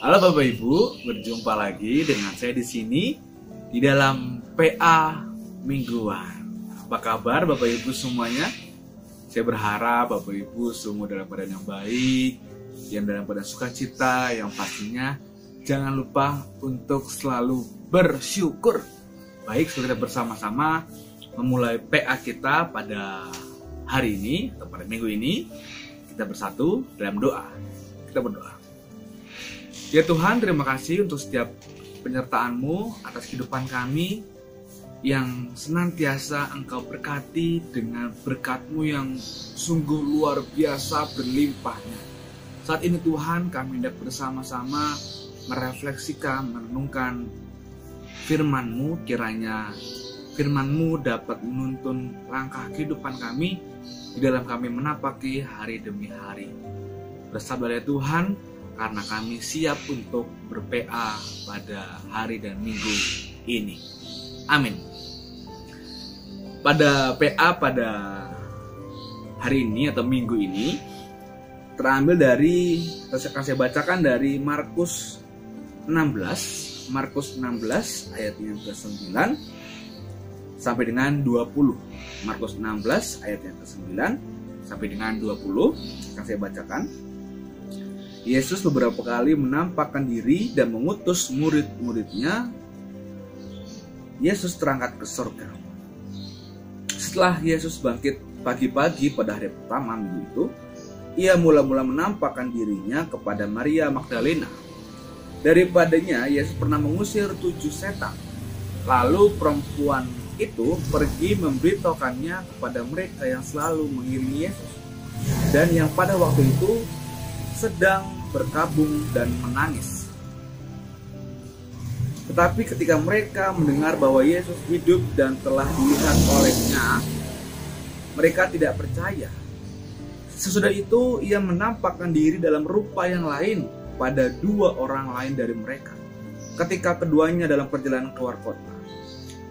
Halo Bapak Ibu, berjumpa lagi dengan saya di sini di dalam PA Mingguan. Apa kabar Bapak Ibu semuanya? Saya berharap Bapak Ibu semua dalam keadaan yang baik, yang dalam keadaan sukacita, yang pastinya jangan lupa untuk selalu bersyukur. Baik, kita bersama-sama memulai PA kita pada hari ini atau pada minggu ini. Kita bersatu dalam doa. Kita berdoa. Ya Tuhan, terima kasih untuk setiap penyertaan-Mu atas kehidupan kami yang senantiasa Engkau berkati dengan berkat-Mu yang sungguh luar biasa berlimpahnya. Saat ini Tuhan, kami hendak bersama-sama merefleksikan, merenungkan firman-Mu. Kiranya firman-Mu dapat menuntun langkah kehidupan kami di dalam kami menapaki hari demi hari. Bersabarlah Tuhan, karena kami siap untuk ber-PA pada hari dan minggu ini. Amin. Pada PA pada hari ini atau minggu ini terambil dari, saya bacakan dari Markus 16 ayat yang ke-9 sampai dengan 20. Markus 16 ayat yang ke-9 sampai dengan 20 akan saya bacakan. Yesus beberapa kali menampakkan diri dan mengutus murid-muridnya. Yesus terangkat ke surga. Setelah Yesus bangkit pagi-pagi pada hari pertama minggu itu, ia mula-mula menampakkan dirinya kepada Maria Magdalena. Daripadanya Yesus pernah mengusir 7 setan. Lalu perempuan itu pergi memberitahukannya kepada mereka yang selalu mengiringi Yesus dan yang pada waktu itu sedang berkabung dan menangis. Tetapi ketika mereka mendengar bahwa Yesus hidup dan telah dilihat olehnya, mereka tidak percaya. Sesudah itu ia menampakkan diri dalam rupa yang lain pada 2 orang lain dari mereka, ketika keduanya dalam perjalanan keluar kota.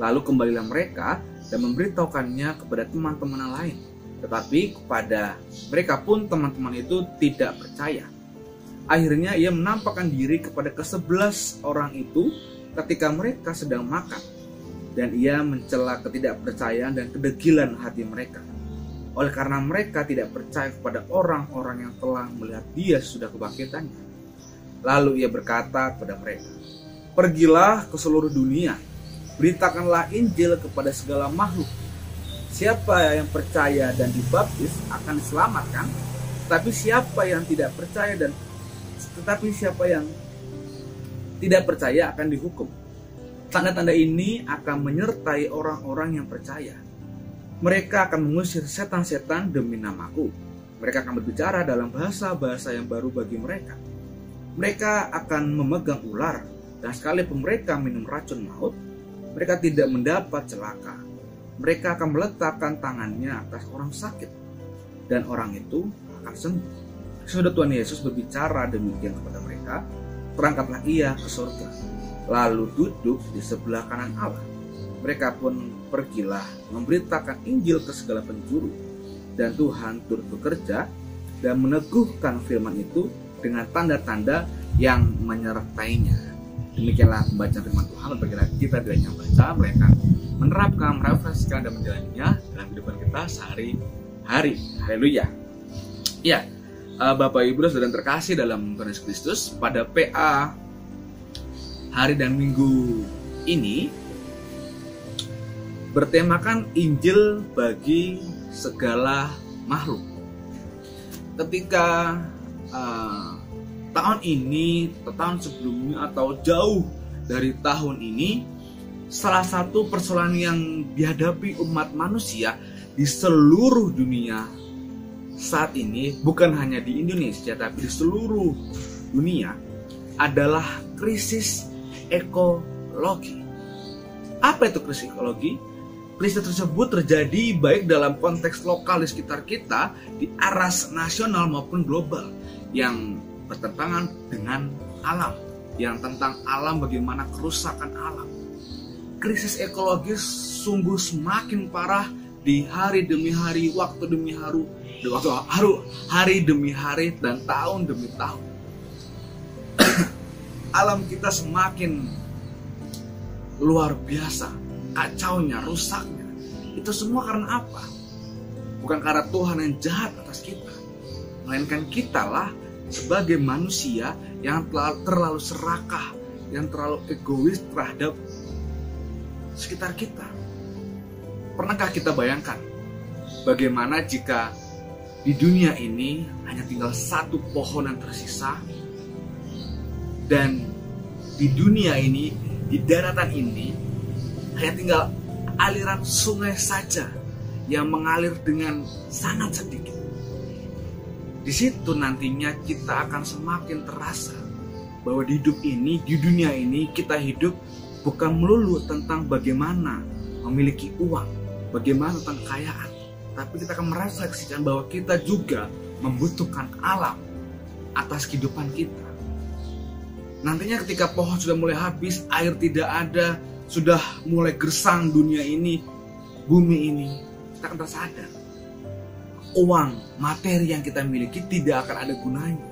Lalu kembalilah mereka dan memberitahukannya kepada teman-teman lain. Tetapi kepada mereka pun teman-teman itu tidak percaya. Akhirnya ia menampakkan diri kepada ke-11 orang itu ketika mereka sedang makan. Dan ia mencela ketidakpercayaan dan kedegilan hati mereka. Oleh karena mereka tidak percaya kepada orang-orang yang telah melihat dia sudah kebangkitannya. Lalu ia berkata kepada mereka, "Pergilah ke seluruh dunia, beritakanlah Injil kepada segala makhluk. Siapa yang percaya dan dibaptis akan diselamatkan, tetapi siapa yang tidak percaya akan dihukum. Tanda-tanda ini akan menyertai orang-orang yang percaya. Mereka akan mengusir setan-setan demi namaku. Mereka akan berbicara dalam bahasa-bahasa yang baru bagi mereka. Mereka akan memegang ular, dan sekalipun mereka minum racun maut, mereka tidak mendapat celaka. Mereka akan meletakkan tangannya atas orang sakit, dan orang itu akan sembuh." Sesudah Tuhan Yesus berbicara demikian kepada mereka, terangkatlah ia ke surga, lalu duduk di sebelah kanan Allah. Mereka pun pergilah memberitakan Injil ke segala penjuru, dan Tuhan turut bekerja dan meneguhkan firman itu dengan tanda-tanda yang menyertainya. Demikianlah pembacaan firman Tuhan. Bagi kita tidak hanya membaca, melainkan menerapkan, merefleksikan, dan menjalaninya dalam kehidupan kita sehari-hari. Haleluya. Ya, Bapak Ibu dan saudara terkasih dalam Tuhan Yesus Kristus, pada PA hari dan minggu ini bertemakan Injil bagi segala makhluk. Ketika tahun ini atau tahun sebelumnya atau jauh dari tahun ini, salah satu persoalan yang dihadapi umat manusia di seluruh dunia saat ini, bukan hanya di Indonesia tapi di seluruh dunia, adalah krisis ekologi. Apa itu krisis ekologi? Krisis tersebut terjadi baik dalam konteks lokal di sekitar kita, di aras nasional maupun global, yang bertentangan dengan alam, yang tentang alam, bagaimana kerusakan alam. Krisis ekologis sungguh semakin parah di hari demi hari, waktu demi hari demi hari, dan tahun demi tahun. alam kita semakin luar biasa, kacaunya, rusaknya. Itu semua karena apa? Bukan karena Tuhan yang jahat atas kita, melainkan kitalah sebagai manusia yang terlalu serakah, yang terlalu egois terhadap sekitar kita. Pernahkah kita bayangkan bagaimana jika di dunia ini hanya tinggal satu pohon yang tersisa, dan di dunia ini, di daratan ini hanya tinggal aliran sungai saja yang mengalir dengan sangat sedikit. Di situ nantinya kita akan semakin terasa bahwa di hidup ini, di dunia ini, kita hidup bukan melulu tentang bagaimana memiliki uang, bagaimana tentang kekayaan, tapi kita akan merefleksikan bahwa kita juga membutuhkan alam atas kehidupan kita. Nantinya ketika pohon sudah mulai habis, air tidak ada, sudah mulai gersang dunia ini, bumi ini, kita akan tersadar uang, materi yang kita miliki tidak akan ada gunanya.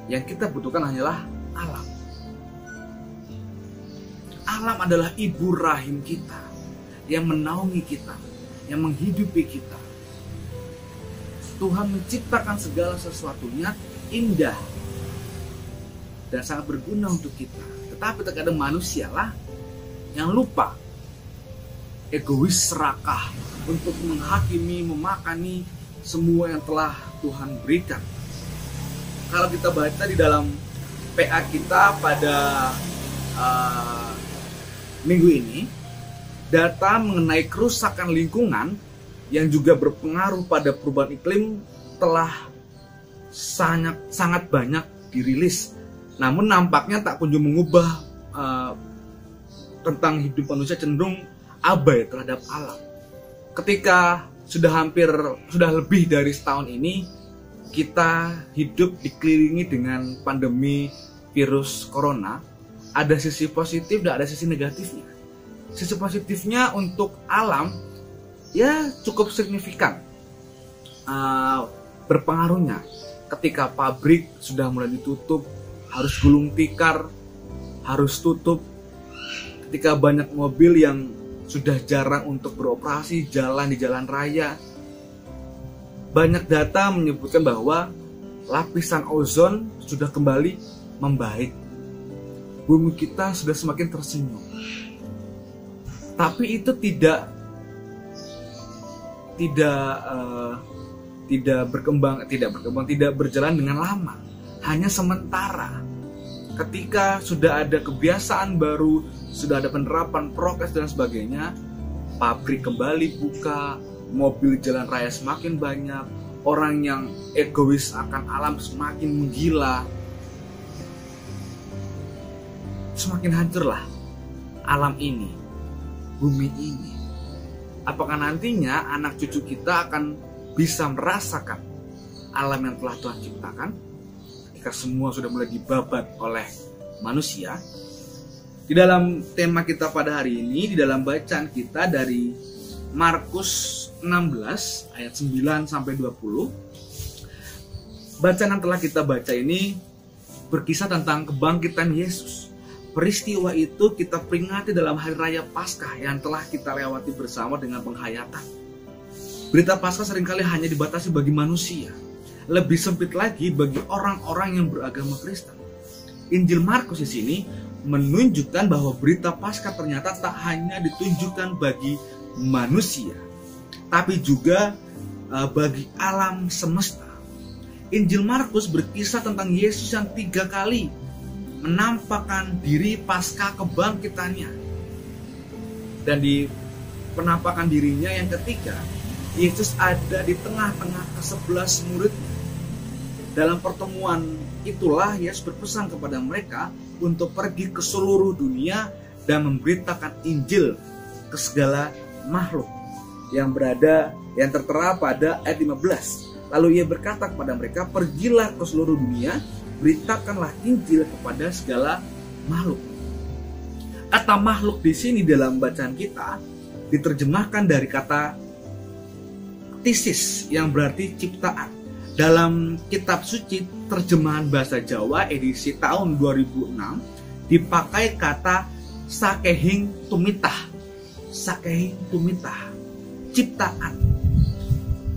Yang kita butuhkan hanyalah alam. Alam adalah ibu rahim kita, yang menaungi kita, yang menghidupi kita. Tuhan menciptakan segala sesuatunya indah dan sangat berguna untuk kita. Tetapi terkadang manusialah yang lupa, egois, serakah untuk menghakimi, memakani semua yang telah Tuhan berikan. Kalau kita baca di dalam PA kita pada minggu ini, data mengenai kerusakan lingkungan yang juga berpengaruh pada perubahan iklim telah sangat banyak dirilis. Namun nampaknya tak kunjung mengubah tentang hidup manusia, cenderung abai terhadap alam. Ketika sudah lebih dari setahun ini kita hidup dikelilingi dengan pandemi virus corona, ada sisi positif dan ada sisi negatifnya. Sisi positifnya untuk alam ya cukup signifikan berpengaruhnya. Ketika pabrik sudah mulai ditutup, harus gulung tikar, harus tutup. Ketika banyak mobil yang sudah jarang untuk beroperasi jalan di jalan raya, banyak data menyebutkan bahwa lapisan ozon sudah kembali membaik. Bumi kita sudah semakin tersenyum. Tapi itu tidak berjalan dengan lama, hanya sementara. Ketika sudah ada kebiasaan baru, sudah ada penerapan prokes dan sebagainya, pabrik kembali buka, mobil jalan raya semakin banyak, orang yang egois akan alam semakin menggila, semakin hancurlah alam ini, bumi ini. Apakah nantinya anak cucu kita akan bisa merasakan alam yang telah Tuhan ciptakan ketika semua sudah mulai dibabat oleh manusia? Di dalam tema kita pada hari ini, di dalam bacaan kita dari Markus 16 ayat 9 sampai 20, bacaan yang telah kita baca ini berkisah tentang kebangkitan Yesus. Peristiwa itu kita peringati dalam hari raya Paskah yang telah kita lewati bersama dengan penghayatan. Berita Paskah seringkali hanya dibatasi bagi manusia, lebih sempit lagi bagi orang-orang yang beragama Kristen. Injil Markus di sini menunjukkan bahwa berita Paskah ternyata tak hanya ditunjukkan bagi manusia, tapi juga bagi alam semesta. Injil Markus berkisah tentang Yesus yang 3 kali menampakkan diri pasca kebangkitannya. Dan di penampakan dirinya yang ketiga, Yesus ada di tengah-tengah ke-11 muridnya. Dalam pertemuan itulah Yesus berpesan kepada mereka untuk pergi ke seluruh dunia dan memberitakan Injil ke segala makhluk yang tertera pada ayat 15. Lalu ia berkata kepada mereka, pergilah ke seluruh dunia, beritakanlah Injil kepada segala makhluk. Kata makhluk di sini dalam bacaan kita diterjemahkan dari kata tisis yang berarti ciptaan. Dalam kitab suci terjemahan bahasa Jawa edisi tahun 2006 dipakai kata sakehing tumitah. Sakehing tumitah, ciptaan,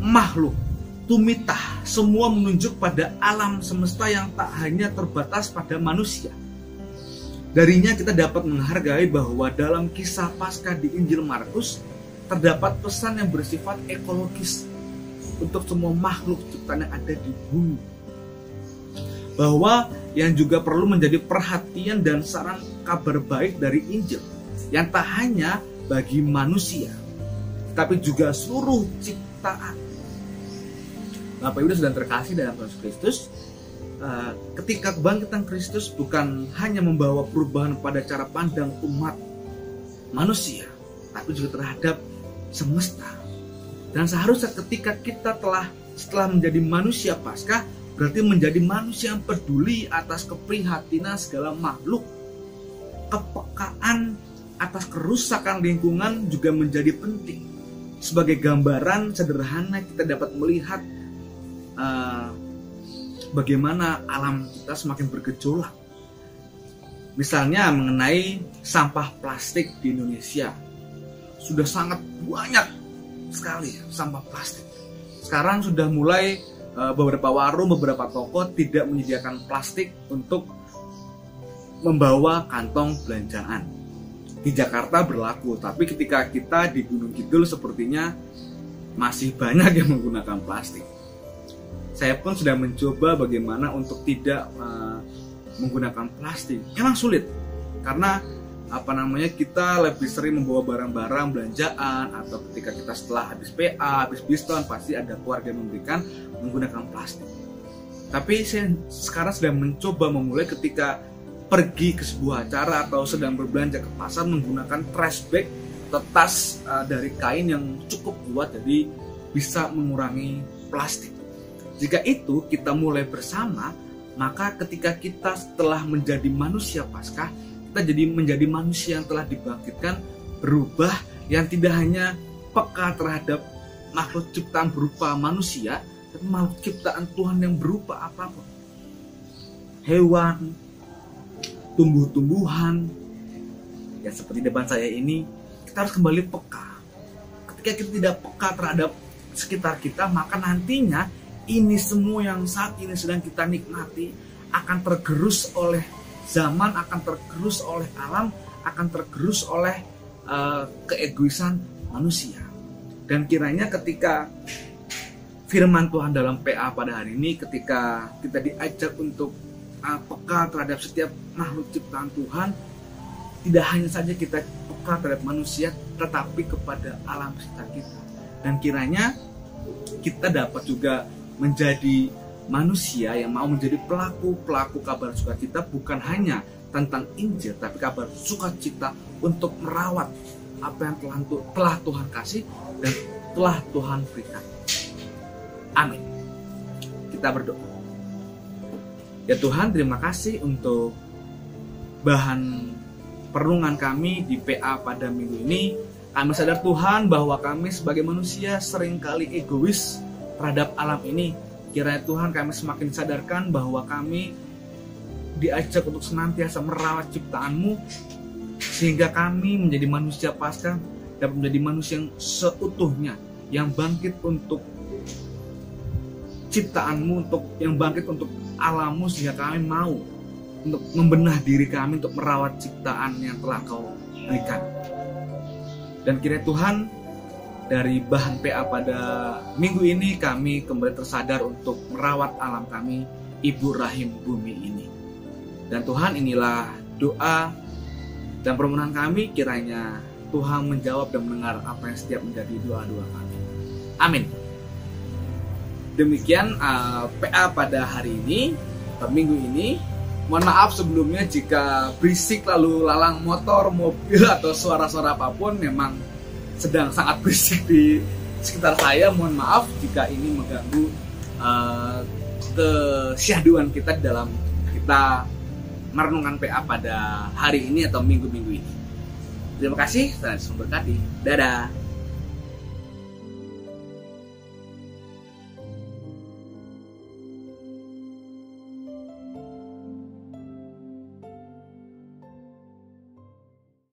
makhluk, tumitah, semua menunjuk pada alam semesta yang tak hanya terbatas pada manusia. Darinya kita dapat menghargai bahwa dalam kisah Paskah di Injil Markus terdapat pesan yang bersifat ekologis untuk semua makhluk ciptaan yang ada di bumi. Bahwa yang juga perlu menjadi perhatian dan saran kabar baik dari Injil yang tak hanya bagi manusia, tapi juga seluruh ciptaan. Bapak Ibu sudah terkasih dalam Yesus Kristus, ketika kebangkitan Kristus bukan hanya membawa perubahan pada cara pandang umat manusia, tapi juga terhadap semesta. Dan seharusnya ketika kita setelah menjadi manusia Paskah, berarti menjadi manusia yang peduli atas keprihatinan segala makhluk. Kepekaan atas kerusakan lingkungan juga menjadi penting. Sebagai gambaran sederhana kita dapat melihat bagaimana alam kita semakin bergejolak. Misalnya mengenai sampah plastik di Indonesia. Sudah sangat banyak sekali sampah plastik. Sekarang sudah mulai beberapa warung, beberapa toko tidak menyediakan plastik untuk membawa kantong belanjaan. Di Jakarta berlaku, tapi ketika kita di Gunung Kidul sepertinya masih banyak yang menggunakan plastik. Saya pun sudah mencoba bagaimana untuk tidak menggunakan plastik. Emang sulit, karena kita lebih sering membawa barang-barang belanjaan, atau ketika kita setelah habis PA, habis biston, pasti ada keluarga yang memberikan menggunakan plastik. Tapi saya sekarang sedang mencoba memulai ketika pergi ke sebuah acara atau sedang berbelanja ke pasar menggunakan trash bag atau tas dari kain yang cukup kuat, jadi bisa mengurangi plastik. Jika itu kita mulai bersama, maka ketika kita setelah menjadi manusia Paskah, kita jadi menjadi manusia yang telah dibangkitkan, berubah, yang tidak hanya peka terhadap makhluk ciptaan berupa manusia, tapi makhluk ciptaan Tuhan yang berupa apapun. Hewan, tumbuh-tumbuhan, ya seperti depan saya ini, kita harus kembali peka. Ketika kita tidak peka terhadap sekitar kita, maka nantinya ini semua yang saat ini sedang kita nikmati akan tergerus oleh zaman, akan tergerus oleh alam, akan tergerus oleh keegoisan manusia. Dan kiranya ketika firman Tuhan dalam PA pada hari ini, ketika kita diajak untuk peka terhadap setiap makhluk ciptaan Tuhan, tidak hanya saja kita peka terhadap manusia, tetapi kepada alam sekitar kita. Dan kiranya kita dapat juga menjadi manusia yang mau menjadi pelaku kabar sukacita, bukan hanya tentang Injil, tapi kabar sukacita untuk merawat apa yang telah Tuhan kasih dan telah Tuhan berikan. Amin. Kita berdoa. Ya Tuhan, terima kasih untuk bahan perenungan kami di PA pada minggu ini. Kami sadar Tuhan bahwa kami sebagai manusia seringkali egois terhadap alam ini. Kiranya Tuhan kami semakin sadarkan bahwa kami diajak untuk senantiasa merawat ciptaan-Mu, sehingga kami menjadi manusia Paskah dapat menjadi manusia yang seutuhnya, yang bangkit untuk ciptaan-Mu, yang bangkit untuk alam-Mu, sehingga kami mau untuk membenah diri kami untuk merawat ciptaan yang telah Kau berikan. Dan kiranya Tuhan, dari bahan PA pada minggu ini kami kembali tersadar untuk merawat alam kami, Ibu Rahim bumi ini. Dan Tuhan, inilah doa dan permohonan kami, kiranya Tuhan menjawab dan mendengar apa yang setiap menjadi doa-doa kami. Amin. Demikian PA pada hari ini, minggu ini. Mohon maaf sebelumnya jika berisik lalu lalang motor, mobil, atau suara-suara apapun, memang sedang sangat berisik di sekitar saya. Mohon maaf jika ini mengganggu kesyahduan kita dalam kita merenungkan PA pada hari ini atau minggu-minggu ini. Terima kasih, Tuhan memberkati. Dadah.